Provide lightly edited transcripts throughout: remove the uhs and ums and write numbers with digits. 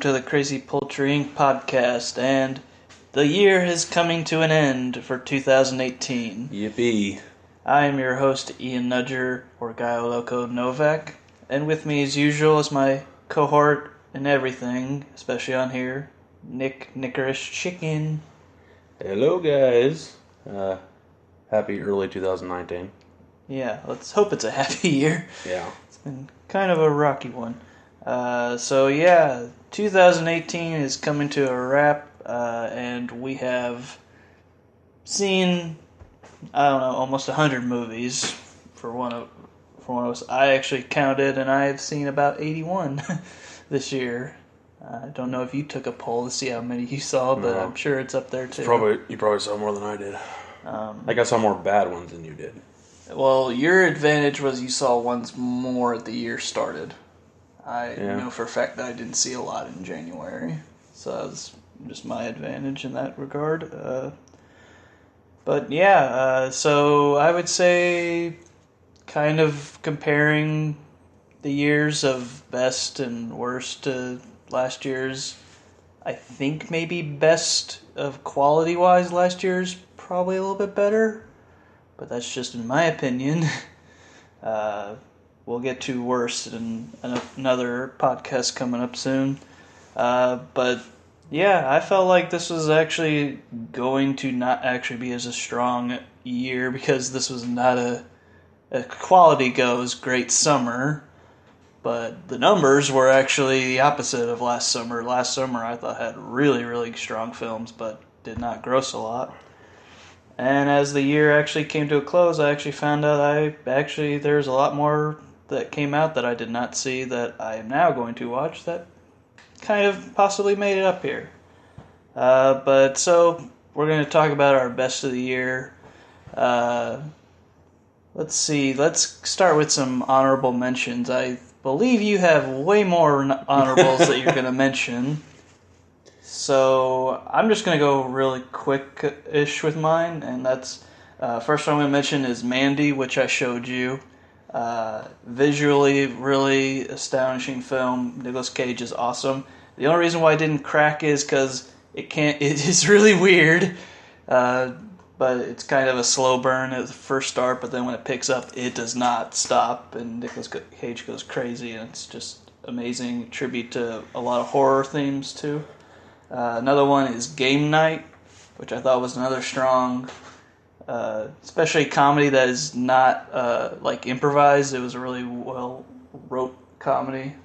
to the Crazy Poultry Inc. podcast, and the year is coming to an end for 2018. Yippee. I am your host, Ian Nudger, or Gaio Loco Novak, and with me as usual is my cohort and everything, especially on here, Nick Nickerish Chicken. Hello, guys. Happy early 2019. Yeah, let's hope it's a happy year. Yeah. It's been kind of a rocky one. 2018 is coming to a wrap, and we have seen, almost 100 movies for one of us. I actually counted, and I have seen about 81 this year. I don't know if you took a poll to see how many you saw, but I'm sure it's up there too. You probably saw more than I did. I think I saw more bad ones than you did. Well, your advantage was you saw ones more at the year started. I know for a fact that I didn't see a lot in January, so that was just my advantage in that regard. So I would say kind of comparing the years of best and worst to last year's, I think maybe best of quality-wise last year's probably a little bit better, but that's just in my opinion. We'll get to worse in another podcast coming up soon. I felt like this was actually going to not actually be as a strong year because this was not a quality goes great summer, but the numbers were actually the opposite of last summer. Last summer I thought had really, really strong films, but did not gross a lot. And as the year actually came to a close, I actually found out there's a lot more that came out that I did not see that I am now going to watch that kind of possibly made it up here. So we're going to talk about our best of the year. Let's see. Let's start with some honorable mentions. I believe you have way more honorables that you're going to mention. So I'm just going to go really quick-ish with mine, and that's first one I'm going to mention is Mandy, which I showed you. Visually, really astonishing film. Nicolas Cage is awesome. The only reason why I didn't crack is because it is really weird, but it's kind of a slow burn at the first start, but then when it picks up, it does not stop, and Nicolas Cage goes crazy, and it's just amazing. Tribute to a lot of horror themes, too. Another one is Game Night, which I thought was another strong, especially comedy that is not improvised. It was a really well wrote comedy.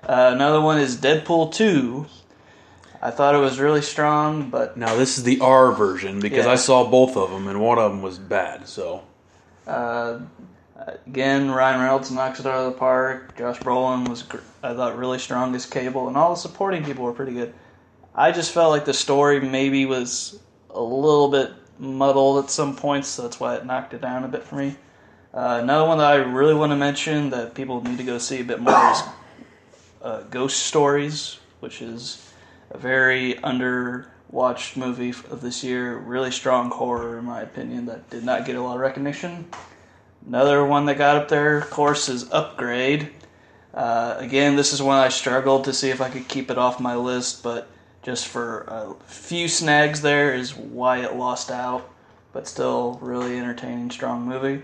Another one is Deadpool 2. I thought it was really strong, but now this is the R version because I saw both of them and one of them was bad. So again, Ryan Reynolds knocks it out of the park. Josh Brolin was I thought really strong as Cable, and all the supporting people were pretty good. I just felt like the story maybe was a little bit muddled at some points, so that's why it knocked it down a bit for me. Another one that I really want to mention that people need to go see a bit more is Ghost Stories, which is a very underwatched movie of this year. Really strong horror, in my opinion, that did not get a lot of recognition. Another one that got up there, of course, is Upgrade. Again, this is one I struggled to see if I could keep it off my list, but just for a few snags there is why it lost out, but still really entertaining, strong movie.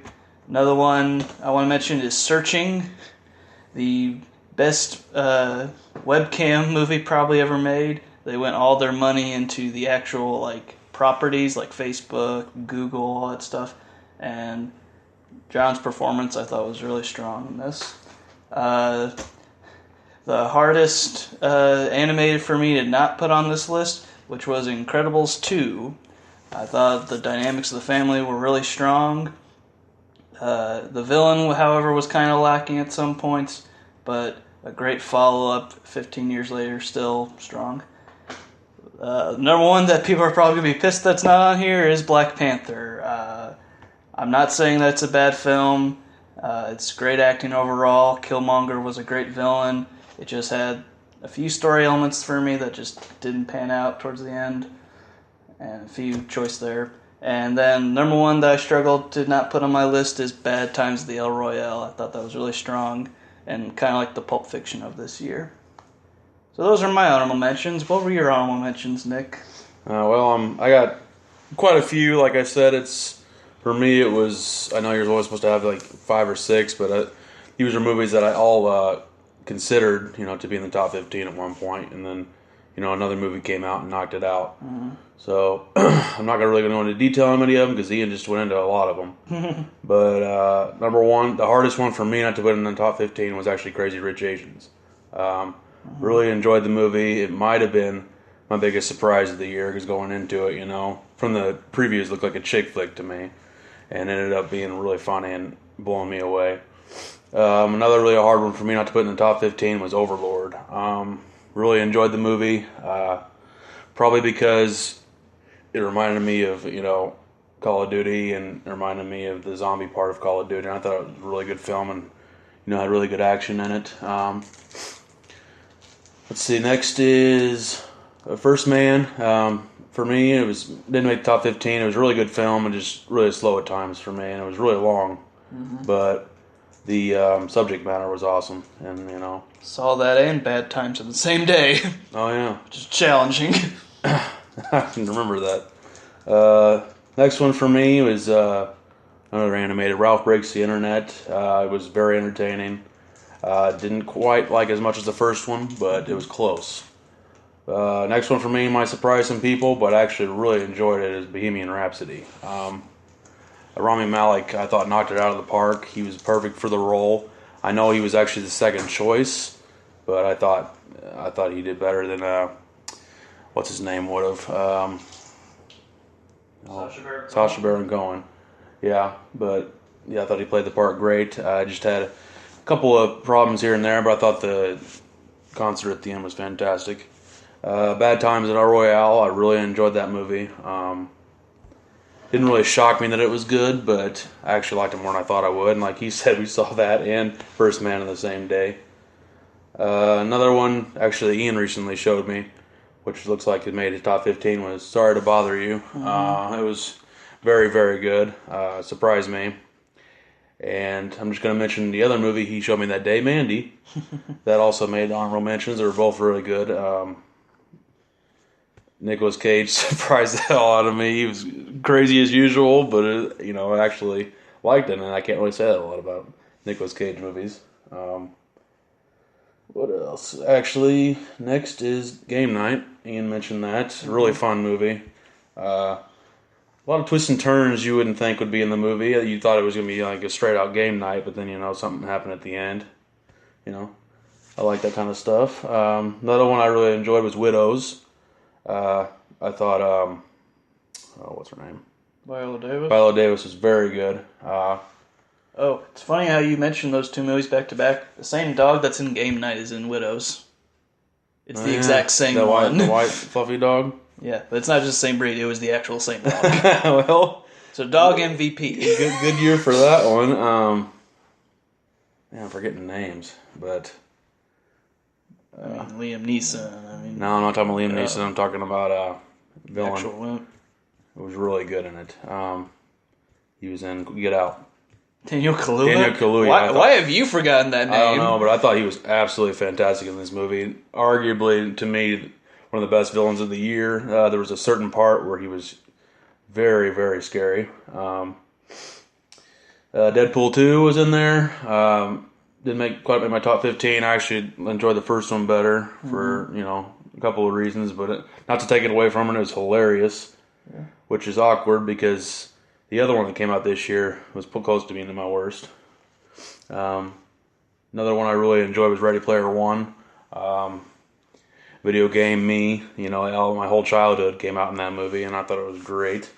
Another one I want to mention is Searching, the best webcam movie probably ever made. They went all their money into the actual properties like Facebook, Google, all that stuff, and John's performance I thought was really strong in this. The hardest animated for me to not put on this list, which was Incredibles 2. I thought the dynamics of the family were really strong. The villain, however, was kind of lacking at some points, but a great follow-up 15 years later, still strong. Number one that people are probably going to be pissed that's not on here is Black Panther. I'm not saying that's a bad film. It's great acting overall. Killmonger was a great villain. It just had a few story elements for me that just didn't pan out towards the end, and a few choice there. And then number one that I struggled to not put on my list is Bad Times at the El Royale. I thought that was really strong and kind of like the Pulp Fiction of this year. So those are my honorable mentions. What were your honorable mentions, Nick? I got quite a few. Like I said, for me, it was. I know you're always supposed to have like 5 or 6, but these are movies that I all considered, to be in the top 15 at one point, and then, another movie came out and knocked it out. Mm-hmm. So I'm not really going to go into detail on many of them because Ian just went into a lot of them. But number one, the hardest one for me not to put in the top 15 was actually Crazy Rich Asians. Really enjoyed the movie. It might have been my biggest surprise of the year because going into it, from the previews, looked like a chick flick to me, and ended up being really funny and blowing me away. Another really hard one for me not to put in the top 15 was Overlord. Really enjoyed the movie, probably because it reminded me of, Call of Duty, and it reminded me of the zombie part of Call of Duty, and I thought it was a really good film and, had really good action in it. Let's see, next is First Man. For me, didn't make the top 15. It was a really good film and just really slow at times for me, and it was really long. Mm-hmm. But the subject matter was awesome, and saw that and Bad Times in the same day. Oh yeah, which is challenging. I can remember that. Next one for me was another animated, Ralph Breaks the Internet. It was very entertaining. Didn't quite like as much as the first one, but it was close. Next one for me might surprise some people, but I actually really enjoyed it, is Bohemian Rhapsody. Rami Malek, I thought, knocked it out of the park. He was perfect for the role. I know he was actually the second choice, but I thought he did better than what's his name would have. Sacha Baron Cohen. Yeah, but I thought he played the part great. I just had a couple of problems here and there, but I thought the concert at the end was fantastic. Bad Times at El Royale, I really enjoyed that movie. Didn't really shock me that it was good, but I actually liked it more than I thought I would. And like he said, we saw that and First Man on the same day. Another one, actually, Ian recently showed me, which looks like it made his top 15, was Sorry to Bother You. Mm-hmm. It was very, very good. Surprised me. And I'm just going to mention the other movie he showed me that day, Mandy. That also made honorable mentions. They were both really good. Nicolas Cage surprised the hell out of me. He was crazy as usual, but I actually liked it, and I can't really say that a lot about Nicolas Cage movies. What else? Actually, next is Game Night. Ian mentioned that. Really fun movie. A lot of twists and turns you wouldn't think would be in the movie. You thought it was going to be like a straight out game night, but then, something happened at the end. I like that kind of stuff. Another one I really enjoyed was Widows. I thought, what's her name? Viola Davis. Viola Davis was very good. It's funny how you mentioned those two movies back to back. The same dog that's in Game Night is in Widows. It's the exact same one. The white fluffy dog? Yeah, but it's not just the same breed. It was the actual same dog. Well, so dog MVP. Good year for that one. I'm forgetting names, but Liam Neeson. No, I'm not talking about Liam Neeson. I'm talking about villain. Actual wimp. It was really good in it. He was in Get Out. Daniel Kaluuya. Why have you forgotten that name? I don't know, but I thought he was absolutely fantastic in this movie. Arguably, to me, one of the best villains of the year. There was a certain part where he was very, very scary. Deadpool 2 was in there. Didn't quite make my top 15. I actually enjoyed the first one better for, a couple of reasons. But not to take it away from it, it was hilarious, which is awkward because the other one that came out this year was close to being my worst. Another one I really enjoyed was Ready Player One. Video game me, my whole childhood came out in that movie, and I thought it was great.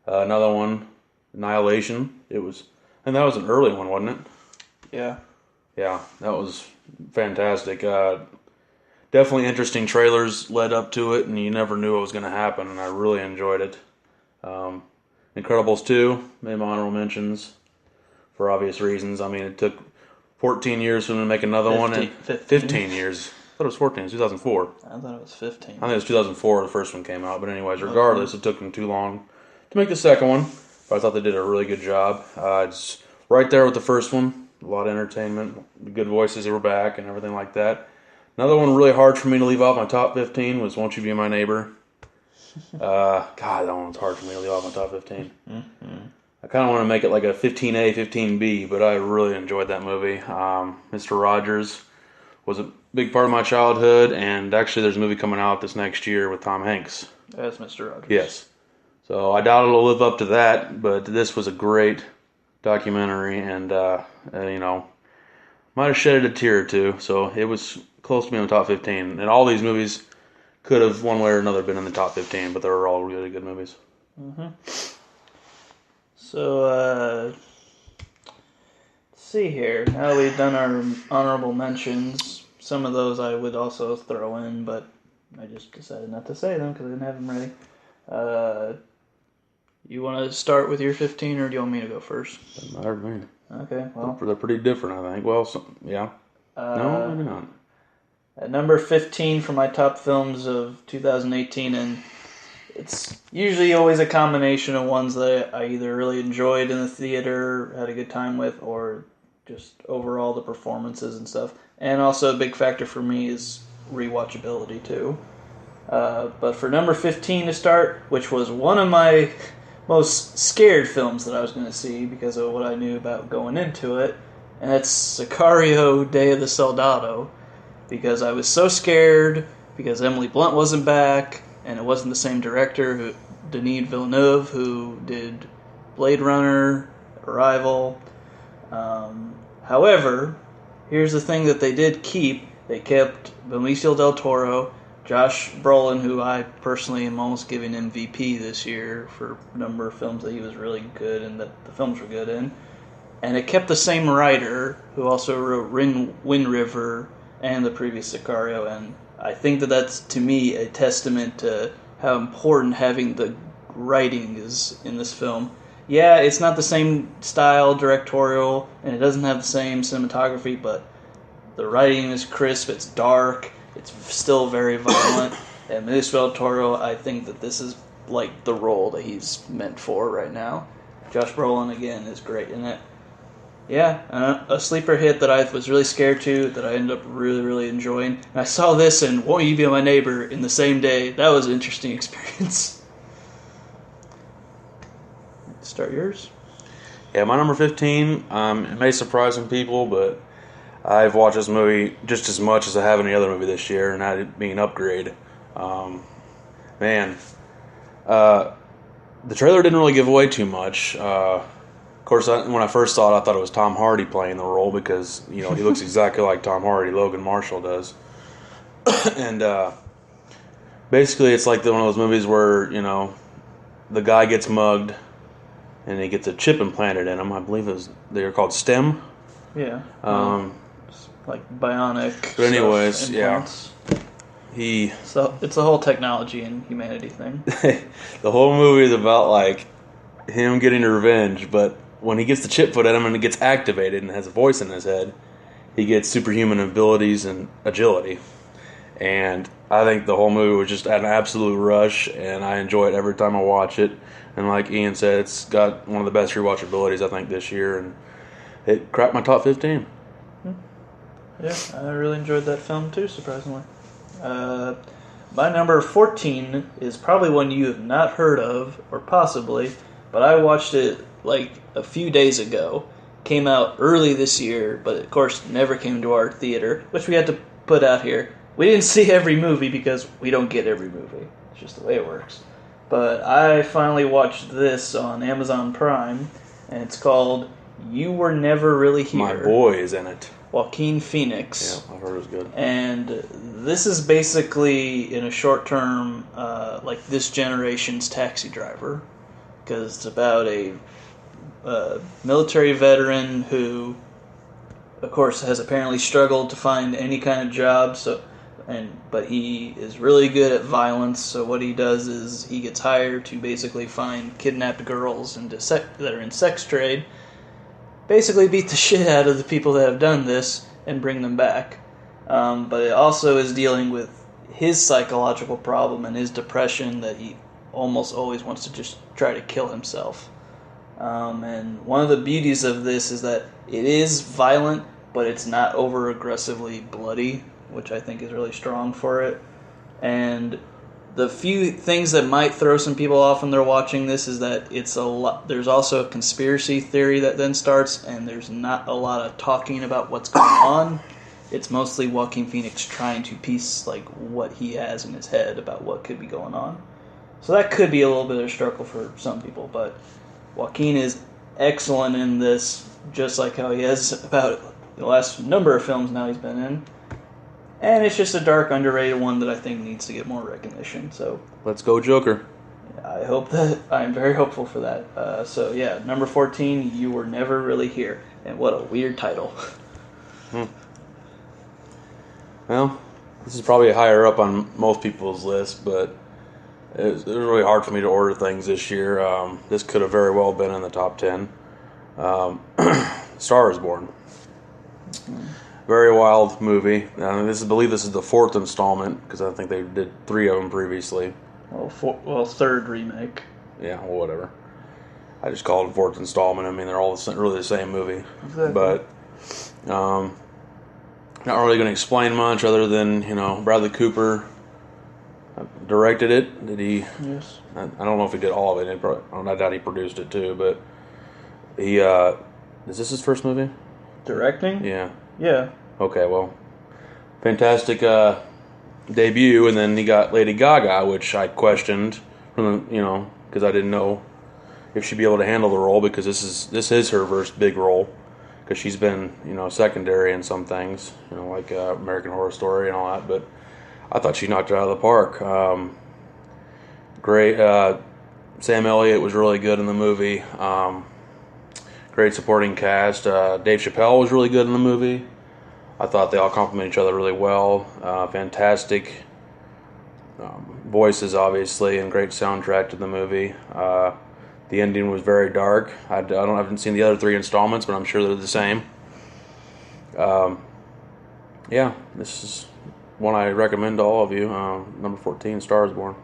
Another one, Annihilation. And that was an early one, wasn't it? Yeah. Yeah, that was fantastic. Definitely interesting trailers led up to it, and you never knew what was going to happen, and I really enjoyed it. Incredibles 2 made my honorable mentions for obvious reasons. I mean, it took 14 years for them to make another one, and 15 years. I thought it was 14. It was 2004. I thought it was 15. I think it was 2004 the first one came out, but anyways, regardless, it took them too long to make the second one. But I thought they did a really good job. It's right there with the first one. A lot of entertainment, good voices were back, and everything like that. Another one really hard for me to leave off my top 15 was Won't You Be My Neighbor. God, that one was hard for me to leave off my top 15. Mm-hmm. I kind of want to make it like a 15A, 15B, but I really enjoyed that movie. Mr. Rogers was a big part of my childhood, and actually there's a movie coming out this next year with Tom Hanks. As Mr. Rogers. Yes. So I doubt it'll live up to that, but this was a great documentary, and, might have shedded a tear or two, so it was close to being in the top 15. And all these movies could have, one way or another, been in the top 15, but they were all really good movies. Mm-hmm. So, let's see here. Now we've done our honorable mentions. Some of those I would also throw in, but I just decided not to say them because I didn't have them ready. You want to start with your 15, or do you want me to go first? Doesn't matter to me. Okay, well. They're pretty different, I think. Well, yeah. No, maybe not. At number 15 for my top films of 2018, and it's usually always a combination of ones that I either really enjoyed in the theater, had a good time with, or just overall the performances and stuff. And also a big factor for me is rewatchability too. But for number 15 to start, which was one of my most scared films that I was going to see because of what I knew about going into it, and it's Sicario: Day of the Soldado, because I was so scared because Emily Blunt wasn't back, and it wasn't the same director, Denis Villeneuve, who did Blade Runner, Arrival. However, here's the thing that they did keep. They kept Benicio del Toro, Josh Brolin, who I personally am almost giving MVP this year for a number of films that he was really good and that the films were good in. And it kept the same writer who also wrote Wind River and the previous Sicario, and I think that that's, to me, a testament to how important having the writing is in this film. Yeah, it's not the same style, directorial, and it doesn't have the same cinematography, but the writing is crisp, it's dark, it's still very violent, and Benicio del Toro, I think that this is like the role that he's meant for right now. Josh Brolin, again, is great in it. Yeah, a sleeper hit that I was really scared to, that I ended up really, really enjoying. And I saw this and Won't You Be My Neighbor in the same day. That was an interesting experience. Start yours. Yeah, my number 15, it may surprise some people, but I've watched this movie just as much as I have any other movie this year, and that being Upgrade. The trailer didn't really give away too much. Of course, when I first saw it, I thought it was Tom Hardy playing the role because, he looks exactly like Tom Hardy, Logan Marshall does. And basically, it's like one of those movies where, the guy gets mugged and he gets a chip implanted in him. I believe they're called STEM. Yeah. Like bionic. But anyways, implants. Yeah. So it's a whole technology and humanity thing. The whole movie is about, like, him getting revenge, but when he gets the chip put in him and it gets activated and has a voice in his head, he gets superhuman abilities and agility. And I think the whole movie was just an absolute rush, and I enjoy it every time I watch it. And like Ian said, it's got one of the best rewatchabilities, I think, this year, and it cracked my top 15. Yeah, I really enjoyed that film too, surprisingly. My number 14 is probably one you have not heard of, or possibly, but I watched it like a few days ago. Came out early this year, but of course never came to our theater, which we had to put out here. We didn't see every movie because we don't get every movie. It's just the way it works. But I finally watched this on Amazon Prime, and it's called You Were Never Really Here. My boy is in it. Joaquin Phoenix. Yeah, I heard it was good. And this is basically, in a short term, like this generation's Taxi Driver. Because it's about a military veteran who, of course, has apparently struggled to find any kind of job. But he is really good at violence. So what he does is he gets hired to basically find kidnapped girls that are in sex trade. Basically beat the shit out of the people that have done this and bring them back. But it also is dealing with his psychological problem and his depression that he almost always wants to just try to kill himself. And one of the beauties of this is that it is violent, but it's not over-aggressively bloody. which I think is really strong for it. And the few things that might throw some people off when they're watching this is that it's a lot. There's also a conspiracy theory that then starts, and there's not a lot of talking about what's going on. It's mostly Joaquin Phoenix trying to piece like what he has in his head about what could be going on. So that could be a little bit of a struggle for some people, but Joaquin is excellent in this, just like how he has about the last number of films now he's been in. And it's just a dark, underrated one that I think needs to get more recognition. So Let's go, Joker. I hope that I'm very hopeful for that. So yeah, number 14, You Were Never Really Here, and what a weird title. Well, this is probably higher up on most people's list, but it was really hard for me to order things this year. This could have very well been in the top 10. Star is Born. Very wild movie. I believe this is the 4th installment, because I think they did 3 of them previously. Well, third remake. Yeah, well, whatever. I just called it 4th installment. I mean, they're all really the same movie. Exactly. But not really going to explain much other than, Bradley Cooper directed it. Did he? Yes. I don't know if he did all of it. I doubt he produced it too, but he, is this his first movie? Directing? Yeah. Yeah. Okay, well, fantastic debut, and then he got Lady Gaga, which I questioned from because I didn't know if she'd be able to handle the role, because this is her first big role, because she's been secondary in some things, like American Horror Story and all that, but I thought she knocked it out of the park. Great. Sam Elliott was really good in the movie. Great supporting cast. Dave Chappelle was really good in the movie. I thought they all complement each other really well. Fantastic voices, obviously, and great soundtrack to the movie. The ending was very dark. I haven't seen the other 3 installments, but I'm sure they're the same. Yeah, this is one I recommend to all of you. Number 14, Star is Born.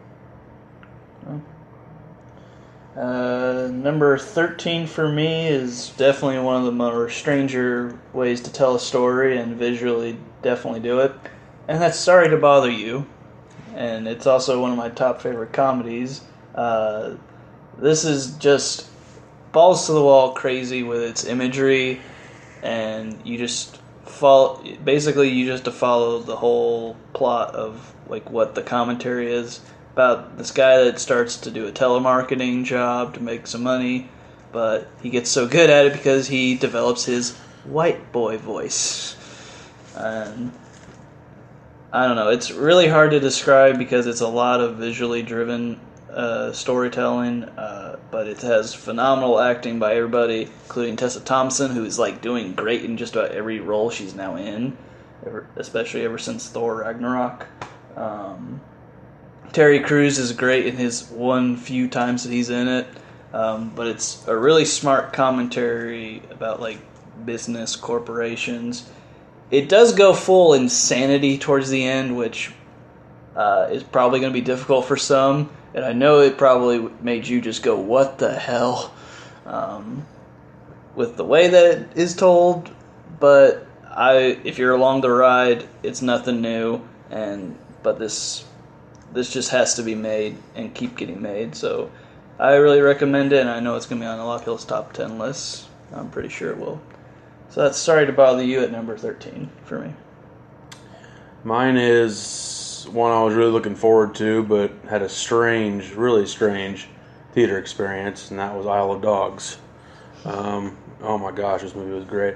Number 13 for me is definitely one of the more stranger ways to tell a story, and visually definitely do it. And that's Sorry to Bother You. And it's also one of my top favorite comedies. This is just balls to the wall crazy with its imagery, and you just follow. Basically, you just have to follow the whole plot of like what the commentary is about this guy that starts to do a telemarketing job to make some money, but he gets so good at it because he develops his white boy voice. And I don't know, it's really hard to describe because it's a lot of visually driven storytelling, but it has phenomenal acting by everybody, including Tessa Thompson, who is like doing great in just about every role she's now in, especially ever since Thor Ragnarok. Terry Crews is great in his few times that he's in it, but it's a really smart commentary about like business, corporations. It does go full insanity towards the end, which is probably going to be difficult for some, and I know it probably made you just go, what the hell, with the way that it is told, but if you're along the ride, it's nothing new, but this just has to be made and keep getting made. So I really recommend it, and I know it's going to be on a lot of people's top 10 lists. I'm pretty sure it will. So that's Sorry to Bother You at number 13 for me. Mine is one I was really looking forward to, but had a really strange theater experience, and that was Isle of Dogs. Oh my gosh, this movie was great.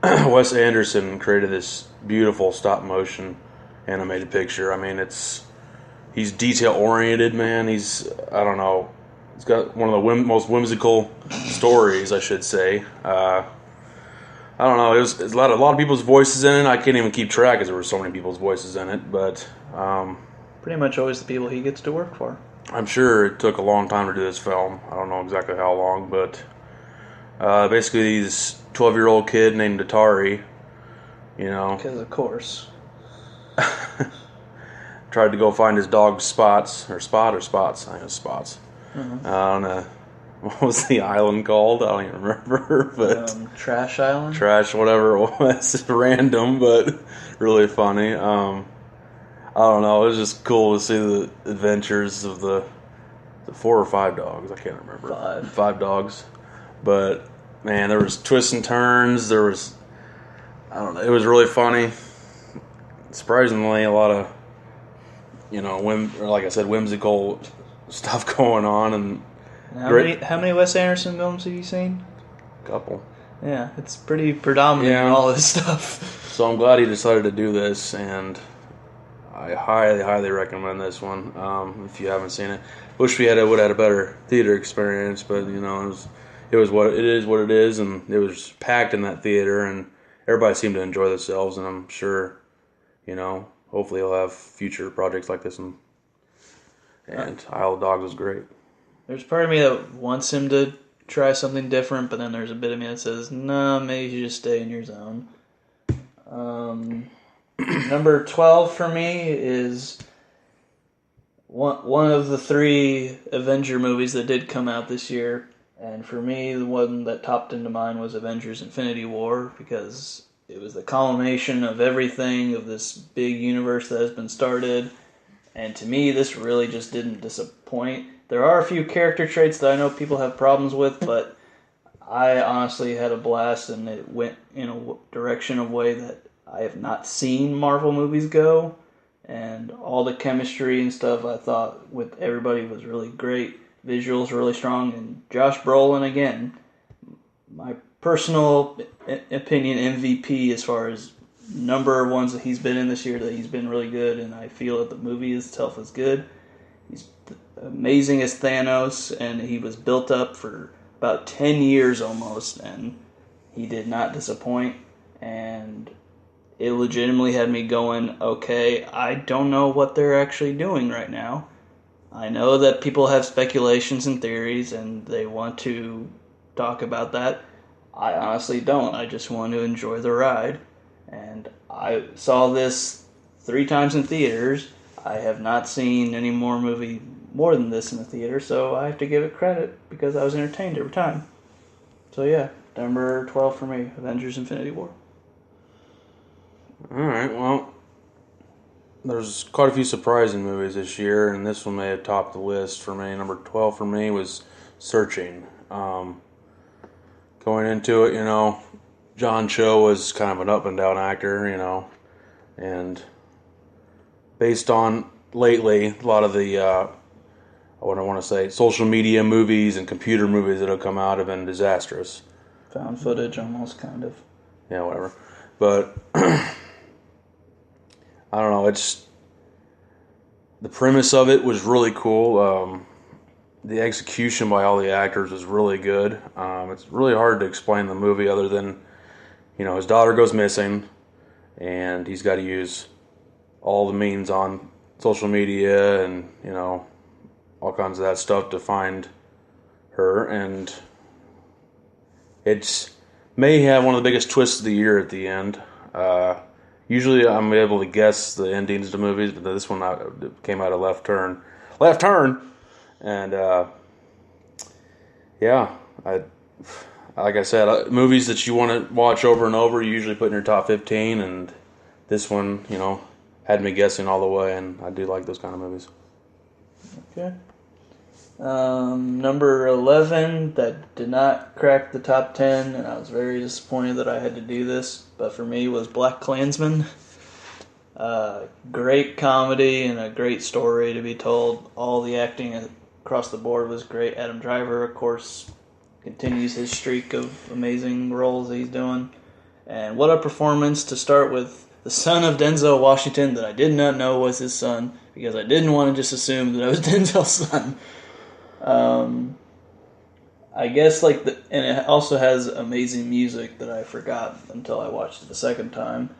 Wes Anderson created this beautiful stop-motion animated picture. I mean, he's detail-oriented, man. He's got one of the most whimsical stories, I should say. I don't know. It's a lot of people's voices in it. I can't even keep track because there were so many people's voices in it. But pretty much always the people he gets to work for. I'm sure it took a long time to do this film. I don't know exactly how long, but basically this 12-year-old kid named Atari, because of course, tried to go find his dog Spots, I think it was Spots, mm-hmm. on a what was the island called? I don't even remember, but Trash Island? Trash, whatever it was. Random, but really funny. I don't know. It was just cool to see the adventures of the 4 or 5 dogs. I can't remember. 5 dogs. But, man, there was twists and turns. There was, I don't know. It was really funny. Surprisingly, a lot of, like I said, whimsical stuff going on. And how many Wes Anderson films have you seen? A couple. Yeah, it's pretty predominant in all this stuff. So I'm glad he decided to do this, and I highly, highly recommend this one. If you haven't seen it, wish we would have had a better theater experience, but it was what it is, and it was packed in that theater, and everybody seemed to enjoy themselves, and I'm sure, hopefully he'll have future projects like this, and Isle of Dogs was great. There's part of me that wants him to try something different, but then there's a bit of me that says, nah, maybe you should just stay in your zone. Number 12 for me is one of the 3 Avenger movies that did come out this year. And for me, the one that topped into mind was Avengers Infinity War, because it was the culmination of everything, of this big universe that has been started. And to me, this really just didn't disappoint. There are a few character traits that I know people have problems with, but I honestly had a blast, and it went in a direction, a way that I have not seen Marvel movies go. And all the chemistry and stuff I thought with everybody was really great. Visuals really strong, and Josh Brolin, again, my personal opinion, MVP as far as number of ones that he's been in this year, that he's been really good, and I feel that the movie itself is good. He's amazing as Thanos, and he was built up for about 10 years almost, and he did not disappoint, and it legitimately had me going, okay, I don't know what they're actually doing right now. I know that people have speculations and theories, and they want to talk about that. I honestly don't. I just want to enjoy the ride. And I saw this 3 times in theaters. I have not seen any more movie more than this in the theater, so I have to give it credit because I was entertained every time. So yeah, number 12 for me, Avengers Infinity War. Alright, well, there's quite a few surprising movies this year, and this one may have topped the list for me. Number 12 for me was Searching. Going into it, John Cho was kind of an up and down actor, and based on lately a lot of the what I want to say, social media movies and computer movies that have come out have been disastrous. Found footage, almost, kind of. Yeah, whatever. But I don't know. It's the premise of it was really cool. The execution by all the actors was really good. It's really hard to explain the movie other than, his daughter goes missing, and he's got to use all the means on social media and, all kinds of that stuff to find her. And it's may have one of the biggest twists of the year at the end. Usually I'm able to guess the endings to movies, but this one came out of Left Turn. Left Turn! And, like I said, movies that you want to watch over and over, you usually put in your top 15, and this one, had me guessing all the way, and I do like those kind of movies. Okay. Number 11, that did not crack the top 10, and I was very disappointed that I had to do this, but for me was BlacKkKlansman. Great comedy and a great story to be told. All the acting across the board was great. Adam Driver, of course, continues his streak of amazing roles that he's doing. And what a performance to start with the son of Denzel Washington that I did not know was his son, because I didn't want to just assume that it was Denzel's son. I guess and it also has amazing music that I forgot until I watched it the second time.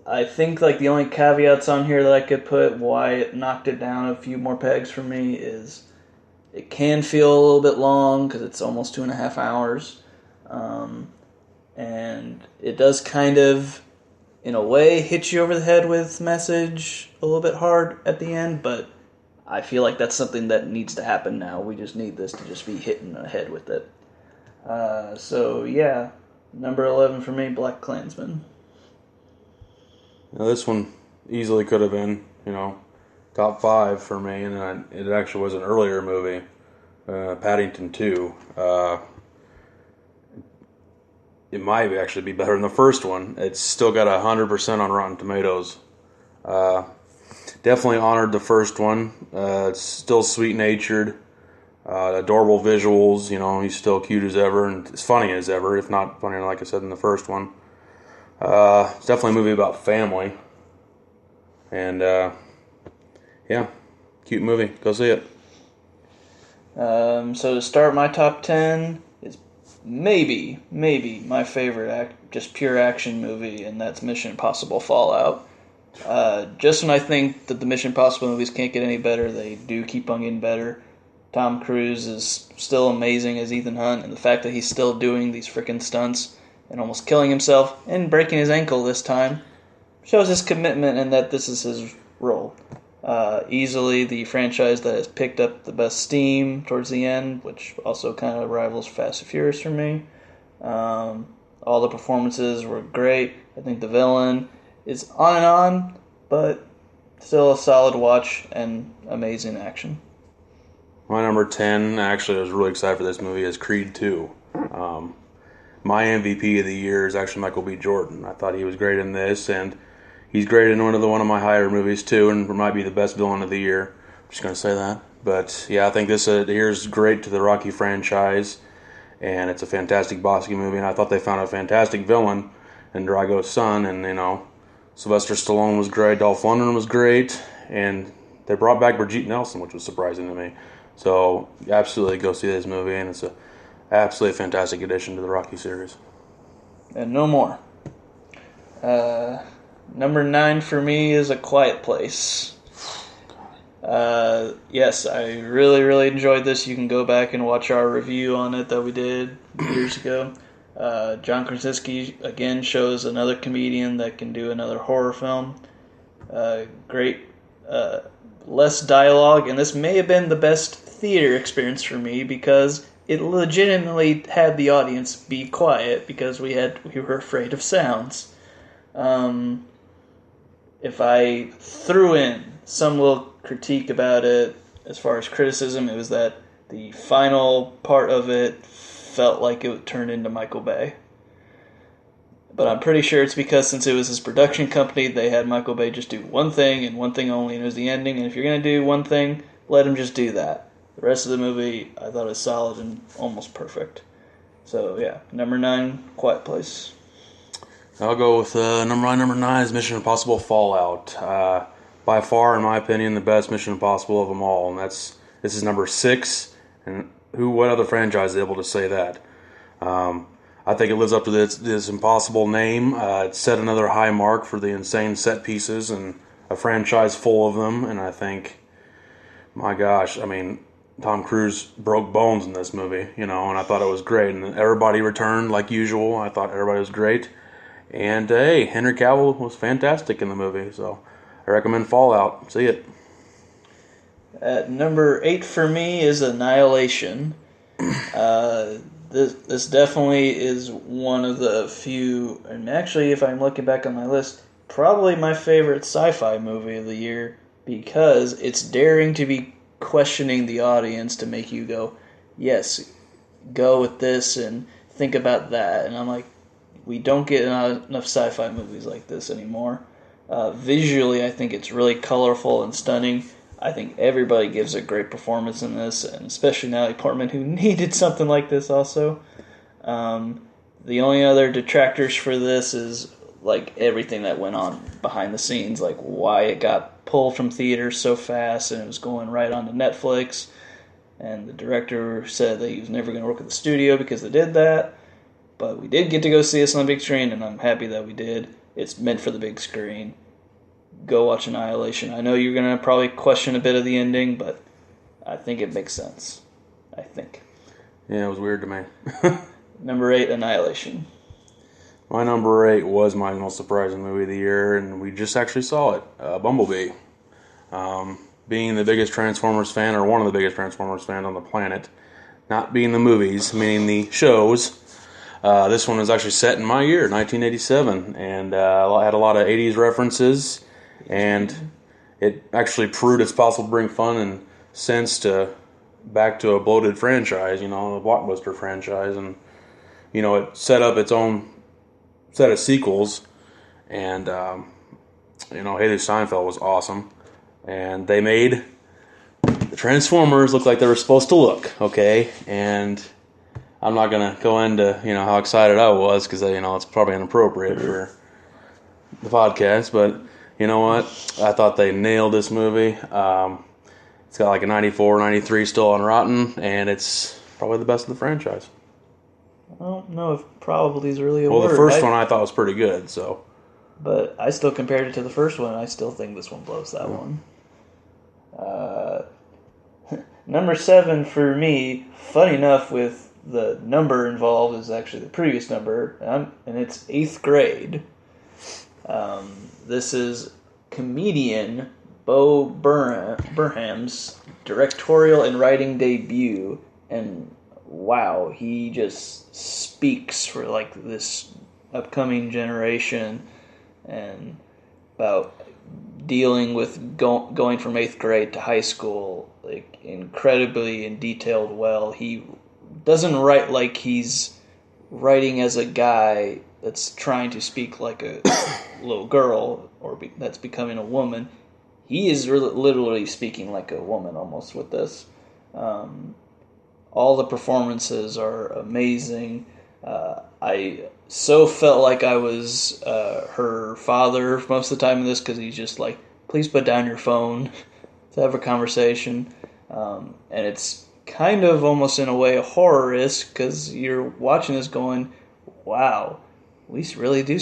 I think the only caveats on here that I could put why it knocked it down a few more pegs for me is it can feel a little bit long because it's almost 2.5 hours. And it does kind of, in a way, hit you over the head with message a little bit hard at the end, but I feel like that's something that needs to happen now. We just need this to just be hitting ahead with it. So yeah, number 11 for me, Black Klansman. Now, this one easily could have been, top 5 for me, and it actually was an earlier movie, Paddington 2. It might actually be better than the first one. It's still got 100% on Rotten Tomatoes. Definitely honored the first one. It's still sweet-natured, adorable visuals. He's still cute as ever and as funny as ever, if not funnier, like I said in the first one. It's definitely a movie about family, and yeah, cute movie. Go see it. So to start my top 10 is maybe my favorite just pure action movie, and that's Mission Impossible Fallout. Just when I think that the Mission Impossible movies can't get any better, they do keep on getting better. Tom Cruise is still amazing as Ethan Hunt, and the fact that he's still doing these freaking stunts and almost killing himself and breaking his ankle this time shows his commitment and that this is his role. Easily the franchise that has picked up the best steam towards the end, which also kind of rivals Fast and Furious for me. All the performances were great. I think the villain is on and on, but still a solid watch and amazing action. My number 10, actually I was really excited for this movie, is Creed 2. My MVP of the year is actually Michael B. Jordan. I thought he was great in this, and he's great in one of my higher movies too, and might be the best villain of the year. I'm just going to say that. But yeah, I think this adheres great to the Rocky franchise, and it's a fantastic boxing movie, and I thought they found a fantastic villain in Drago's son, and Sylvester Stallone was great, Dolph Lundgren was great, and they brought back Brigitte Nelson, which was surprising to me. So absolutely go see this movie, and it's a absolutely fantastic addition to the Rocky series. And no more. Number 9 for me is A Quiet Place. Yes, I really enjoyed this. You can go back and watch our review on it that we did years ago. John Krasinski, again, shows another comedian that can do another horror film. Great, less dialogue, and this may have been the best theater experience for me because it legitimately had the audience be quiet because we were afraid of sounds. If I threw in some little critique about it, as far as criticism, it was that the final part of it felt like it turned into Michael Bay. But I'm pretty sure it's because since it was his production company, they had Michael Bay just do one thing and one thing only, and it was the ending. And if you're going to do one thing, let him just do that. The rest of the movie, I thought was solid and almost perfect. So yeah, number 9, Quiet Place. I'll go with number 9 is Mission Impossible Fallout. By far, in my opinion, the best Mission Impossible of them all, and this is number 6. And what other franchise is able to say that? I think it lives up to this impossible name. It set another high mark for the insane set pieces and a franchise full of them. And I think, my gosh, Tom Cruise broke bones in this movie, and I thought it was great. And everybody returned like usual. I thought everybody was great. And hey, Henry Cavill was fantastic in the movie. So I recommend Fallout. See it. At number 8 for me is Annihilation. This definitely is one of the few, and actually, if I'm looking back on my list, probably my favorite sci-fi movie of the year because it's daring to be questioning the audience to make you go, yes, go with this and think about that. And I'm like, we don't get enough sci-fi movies like this anymore. Visually, I think it's really colorful and stunning. I think everybody gives a great performance in this, and especially Natalie Portman, who needed something like this also. The only other detractors for this is like everything that went on behind the scenes, like why it got pulled from theaters so fast and it was going right onto Netflix. And the director said that he was never going to work with the studio because they did that. But we did get to go see this on the big screen, and I'm happy that we did. It's meant for the big screen. Go watch Annihilation. I know you're going to probably question a bit of the ending, but I think it makes sense. I think. Yeah, it was weird to me. Number 8, Annihilation. My number 8 was my most surprising movie of the year, and we just actually saw it, Bumblebee. being the biggest Transformers fan, or one of the biggest Transformers fans on the planet, not being the movies, meaning the shows, this one was actually set in my year, 1987, and had a lot of 80s references, and it actually proved it's possible to bring fun and sense back to a bloated franchise, a blockbuster franchise, and it set up its own set of sequels, and Haley Steinfeld was awesome, and they made the Transformers look like they were supposed to look, okay, and I'm not gonna go into how excited I was, because it's probably inappropriate for the podcast, but you know what, I thought they nailed this movie. It's got like a 94, 93 still on Rotten, and it's probably the best of the franchise. I don't know if probably is really a word. Well, the first one I thought was pretty good, so. But I still compared it to the first one, and I still think this one blows that one. Number 7 for me, funny enough, with the number involved is actually the previous number, and it's 8th grade. This is comedian Bo Burnham's directorial and writing debut, and wow, he just speaks for like this upcoming generation, and about dealing with going from 8th grade to high school, like incredibly and detailed well. He doesn't write like he's writing as a guy that's trying to speak like a little girl or that's becoming a woman. He is literally speaking like a woman almost with this. All the performances are amazing. I so felt like I was her father most of the time in this, because he's just like, please put down your phone to have a conversation. And it's kind of almost in a way a horror-esque, because you're watching this going, wow, we really do.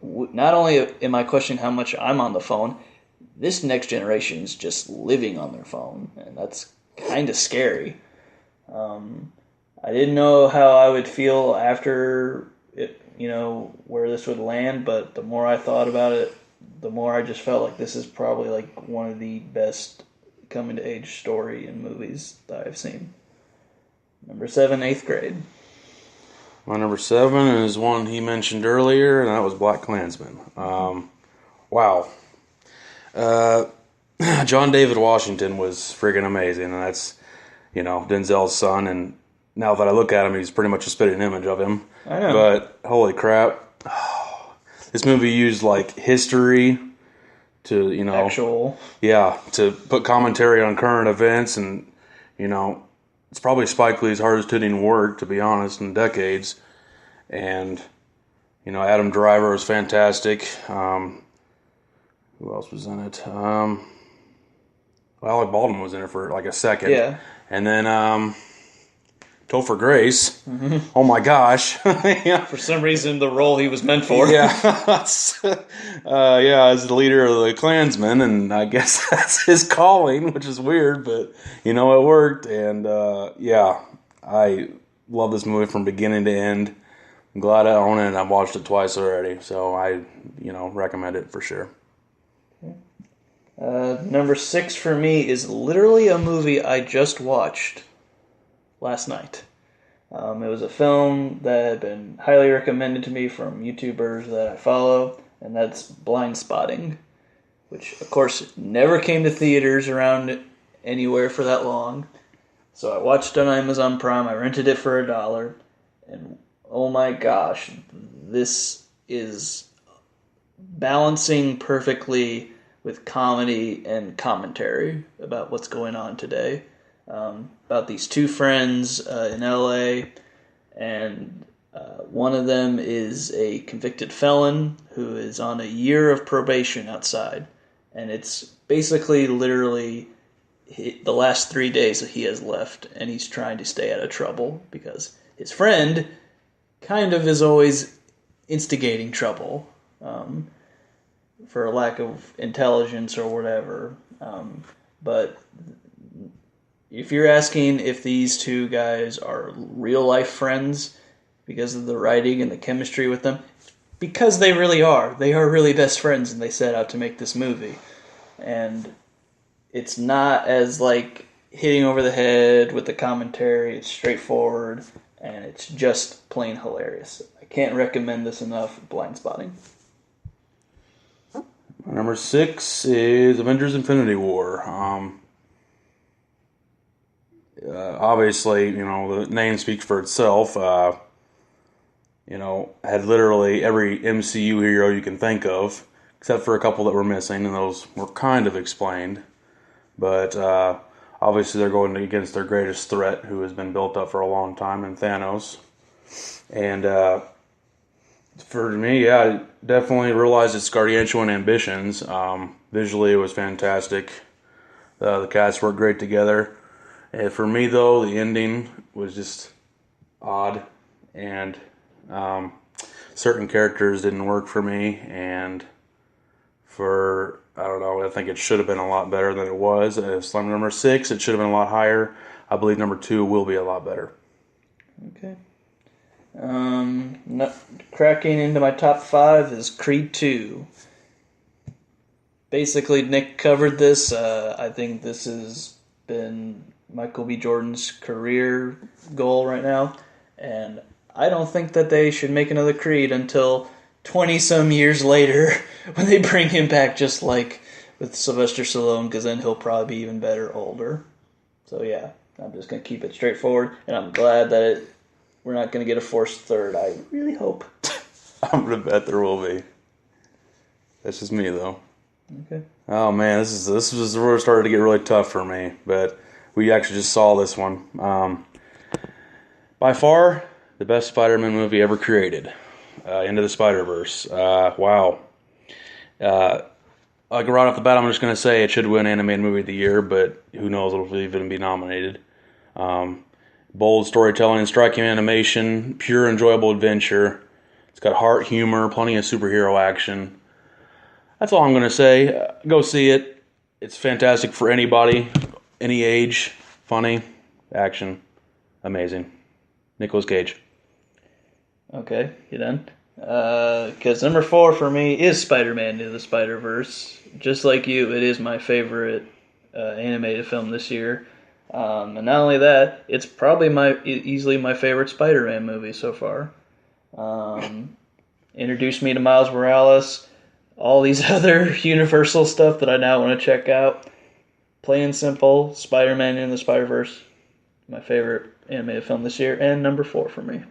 Not only am I questioning how much I'm on the phone, this next generation is just living on their phone, and that's kind of scary. I didn't know how I would feel after it, where this would land, but the more I thought about it, the more I just felt like this is probably like one of the best coming to age story in movies that I've seen. Number 7, 8th grade. My number 7 is one he mentioned earlier, and that was BlacKkKlansman. Wow. John David Washington was friggin' amazing, and that's, Denzel's son, and now that I look at him, he's pretty much a spitting image of him. I know. But, holy crap. This movie used, like, history to, Actual. Yeah, to put commentary on current events, and, it's probably Spike Lee's hardest hitting work, to be honest, in decades. And, Adam Driver was fantastic. Who else was in it? Alec Baldwin was in it for like a second. Yeah. And then Topher Grace. Mm-hmm. Oh my gosh. Yeah. For some reason, the role he was meant for. Yeah. As the leader of the Klansmen, and I guess that's his calling, which is weird, but it worked. And I love this movie from beginning to end. I'm glad I own it, and I've watched it twice already, so I recommend it for sure. Number 6 for me is literally a movie I just watched last night. It was a film that had been highly recommended to me from YouTubers that I follow, and that's Blindspotting, which, of course, never came to theaters around anywhere for that long. So I watched it on Amazon Prime. I rented it for $1, and oh my gosh, this is balancing perfectly with comedy and commentary about what's going on today. About these two friends in LA, and one of them is a convicted felon who is on a year of probation outside. And it's basically literally the last 3 days that he has left, and he's trying to stay out of trouble because his friend kind of is always instigating trouble. For a lack of intelligence or whatever. But if you're asking if these two guys are real-life friends because of the writing and the chemistry with them, because they really are. They are really best friends, and they set out to make this movie. And it's not as like hitting over the head with the commentary. It's straightforward and it's just plain hilarious. I can't recommend this enough. Blind Spotting. Number 6 is Avengers: Infinity War. Obviously, the name speaks for itself. Had literally every MCU hero you can think of, except for a couple that were missing, and those were kind of explained. But obviously they're going against their greatest threat, who has been built up for a long time, in Thanos. And for me, I definitely realized its gargantuan ambitions. Visually, it was fantastic. The cast worked great together. And for me, though, the ending was just odd, and certain characters didn't work for me, and I don't know, I think it should have been a lot better than it was. It's number 6, it should have been a lot higher. I believe number 2 will be a lot better. Okay. Cracking into my top 5 is Creed 2. Basically, Nick covered this. I think this has been Michael B. Jordan's career goal right now, and I don't think that they should make another Creed until 20-some years later when they bring him back, just like with Sylvester Stallone, because then he'll probably be even better older. So yeah, I'm just going to keep it straightforward, and I'm glad that we're not going to get a forced third. I really hope. I'm going to bet there will be. That's just me, though. Okay. Oh man, this was where it started to get really tough for me, but we actually just saw this one. By far, the best Spider-Man movie ever created. Into the Spider-Verse. Wow. Like right off the bat, I'm just going to say it should win Animated Movie of the Year, but who knows if it'll even be nominated. Bold storytelling, striking animation, pure enjoyable adventure. It's got heart, humor, plenty of superhero action. That's all I'm going to say. Go see it. It's fantastic for anybody, any age. Funny, action, amazing. Nicolas Cage. Okay, you done? Because number 4 for me is Spider-Man Into the Spider-Verse. Just like you, it is my favorite animated film this year. And not only that, it's probably easily my favorite Spider-Man movie so far. Introduced me to Miles Morales, all these other Universal stuff that I now want to check out. Plain and simple, Spider-Man Into the Spider-Verse, my favorite animated film this year, and number 4 for me.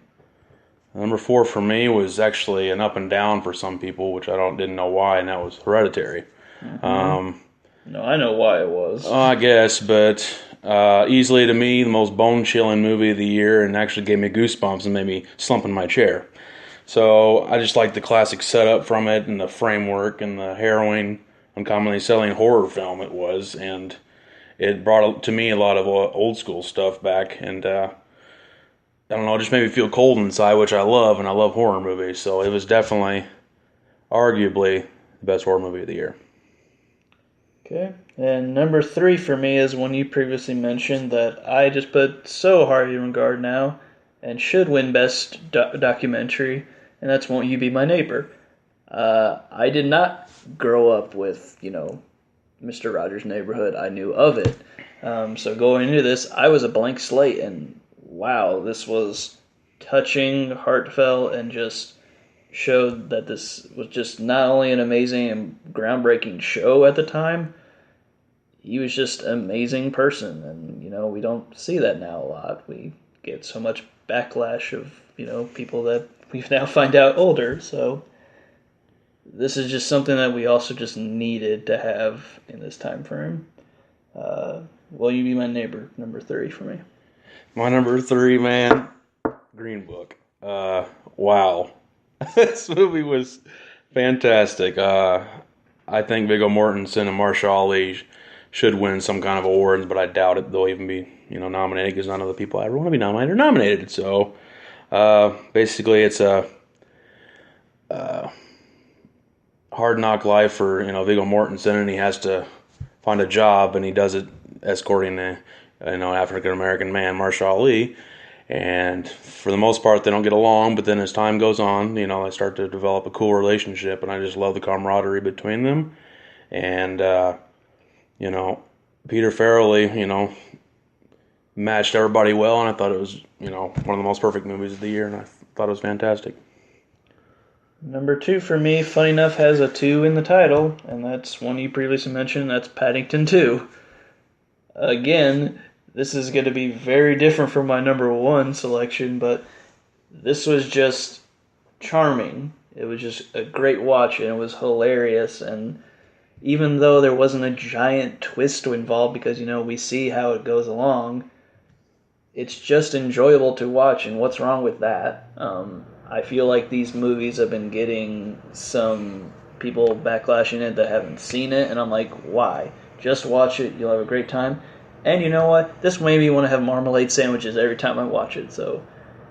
Number 4 for me was actually an up and down for some people, which I didn't know why, and that was Hereditary. Mm-hmm. No, I know why it was. I guess, but easily to me, the most bone-chilling movie of the year, and actually gave me goosebumps and made me slump in my chair. So I just like the classic setup from it, and the framework, and the harrowing, uncommonly selling horror film it was, and it brought to me a lot of old school stuff back, and I don't know, it just made me feel cold inside, which I love, and I love horror movies, so it was definitely, arguably, the best horror movie of the year. Okay, and number 3 for me is one you previously mentioned that I just put so high in regard now, and should win Best Documentary, and that's Won't You Be My Neighbor. I did not grow up with, Mr. Rogers' Neighborhood. I knew of it. So going into this, I was a blank slate, and wow, this was touching, heartfelt, and just showed that this was just not only an amazing and groundbreaking show at the time, he was just an amazing person, and we don't see that now a lot. We get so much backlash of people that we now find out older, so this is just something that we also just needed to have in this time frame. Will You Be My Neighbor, number 3 for me. My number 3, man, Green Book. Wow. This movie was fantastic. I think Viggo Mortensen and Mahershala Ali should win some kind of awards, but I doubt it they'll even be nominated, because none of the people I ever want to be nominated are nominated. So basically, it's a hard knock life for Viggo Mortensen, and he has to find a job, and he does it escorting a African American man, Mahershala Ali. And for the most part, they don't get along, but then as time goes on, they start to develop a cool relationship, and I just love the camaraderie between them. And, Peter Farrelly, matched everybody well, and I thought it was, one of the most perfect movies of the year, and I thought it was fantastic. Number 2 for me, funny enough, has a 2 in the title, and that's one you previously mentioned. That's Paddington 2. Again, this is going to be very different from my number 1 selection, but this was just charming. It was just a great watch, and it was hilarious. And even though there wasn't a giant twist involved, because we see how it goes along, it's just enjoyable to watch. And what's wrong with that? I feel like these movies have been getting some people backlashing it that haven't seen it, and I'm like, why? Just watch it. You'll have a great time. And you know what? This made me want to have marmalade sandwiches every time I watch it. So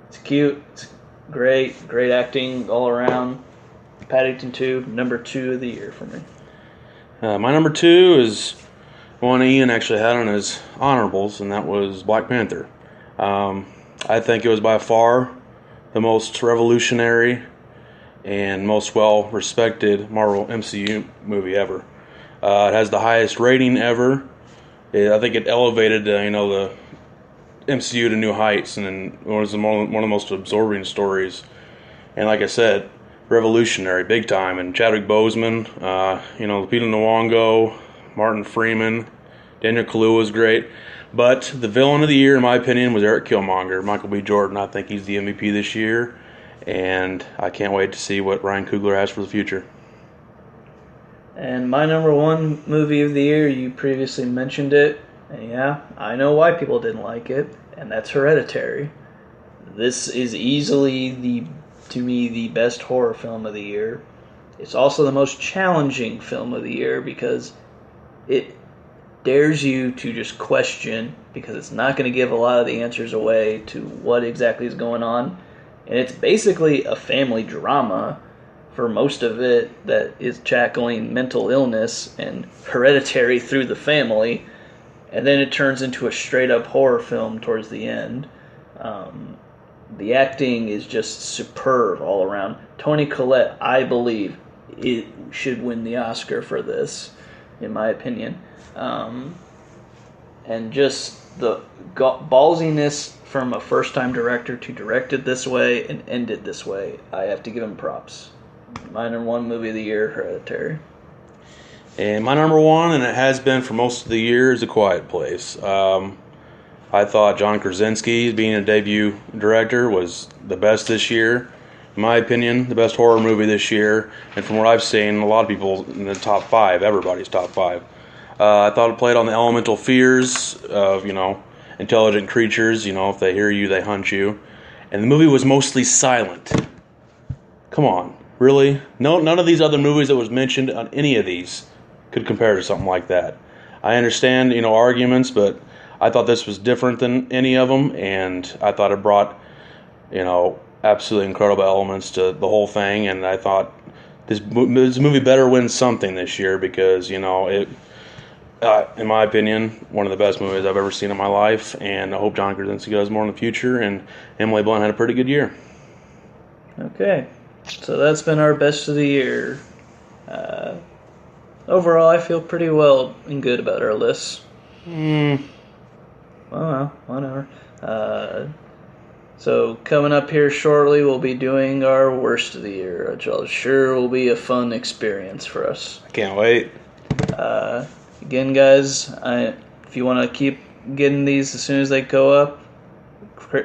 it's cute. It's great acting all around. Paddington 2, number 2 of the year for me. My number 2 is one Ian actually had on his honorables, and that was Black Panther. I think it was by far the most revolutionary and most well-respected Marvel MCU movie ever. It has the highest rating ever. I think it elevated, the MCU to new heights, and it was one of the most absorbing stories. And like I said, revolutionary, big time. And Chadwick Boseman, Lupita Nyong'o, Martin Freeman, Daniel Kaluuya was great. But the villain of the year, in my opinion, was Eric Killmonger. Michael B. Jordan, I think he's the MVP this year. And I can't wait to see what Ryan Coogler has for the future. And my number 1 movie of the year, you previously mentioned it. And yeah, I know why people didn't like it. And that's Hereditary. This is easily, to me, the best horror film of the year. It's also the most challenging film of the year because it dares you to just question, because it's not going to give a lot of the answers away to what exactly is going on. And it's basically a family drama for most of it that is tackling mental illness and hereditary through the family. And then it turns into a straight-up horror film towards the end. The acting is just superb all around. Toni Collette, I believe, it should win the Oscar for this, in my opinion. And just the ballsiness from a first-time director to direct it this way and end it this way, I have to give him props. My number 1 movie of the year, Hereditary. And my number 1, and it has been for most of the year, is A Quiet Place. I thought John Krasinski, being a debut director, was the best this year. In my opinion, the best horror movie this year. And from what I've seen, a lot of people in the top 5, everybody's top 5. I thought it played on the elemental fears of, intelligent creatures. If they hear you, they hunt you. And the movie was mostly silent. Come on, really? No, none of these other movies that was mentioned on any of these could compare to something like that. I understand, arguments, but I thought this was different than any of them, and I thought it brought, absolutely incredible elements to the whole thing, and I thought this movie better win something this year because, it, in my opinion, one of the best movies I've ever seen in my life, and I hope John Krasinski does more in the future, and Emily Blunt had a pretty good year. Okay, so that's been our best of the year. Overall, I feel pretty well and good about our lists. Well, whatever. So coming up here shortly, we'll be doing our worst of the year, which I'm sure will be a fun experience for us. I can't wait. Again, guys, if you want to keep getting these as soon as they go up,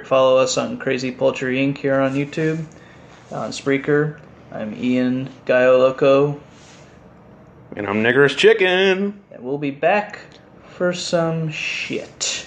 follow us on Crazy Poultry Inc. here on YouTube, on Spreaker. I'm Ian Gallo Loco. And I'm Niggers Chicken. And we'll be back for some shit.